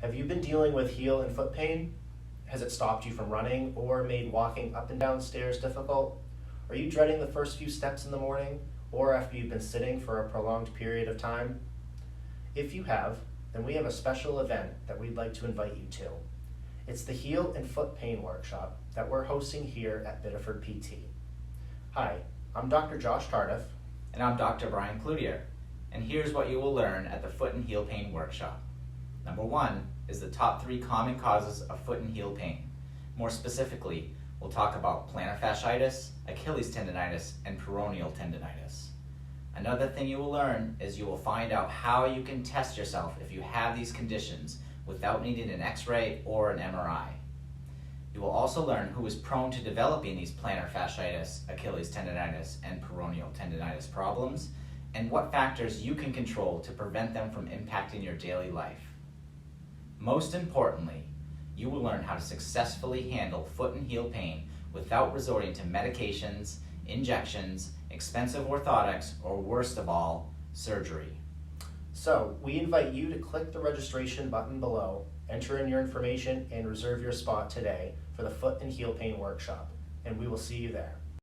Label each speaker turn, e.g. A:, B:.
A: Have you been dealing with heel and foot pain? Has it stopped you from running or made walking up and down stairs difficult? Are you dreading the first few steps in the morning or after you've been sitting for a prolonged period of time? If you have, then we have a special event that we'd like to invite you to. It's the Heel and Foot Pain Workshop that we're hosting here at Biddeford PT. Hi, I'm Dr. Josh Tardif.
B: And I'm Dr. Brian Cloutier. And here's what you will learn at the Foot and Heel Pain Workshop. Number 1 is the top 3 common causes of foot and heel pain. More specifically, we'll talk about plantar fasciitis, Achilles tendonitis, and peroneal tendonitis. Another thing you will learn is you will find out how you can test yourself if you have these conditions without needing an X-ray or an MRI. You will also learn who is prone to developing these plantar fasciitis, Achilles tendonitis, and peroneal tendonitis problems, and what factors you can control to prevent them from impacting your daily life. Most importantly, you will learn how to successfully handle foot and heel pain without resorting to medications, injections, expensive orthotics, or worst of all, surgery.
A: So, we invite you to click the registration button below, enter in your information, and reserve your spot today for the Foot and Heel Pain Workshop, and we will see you there.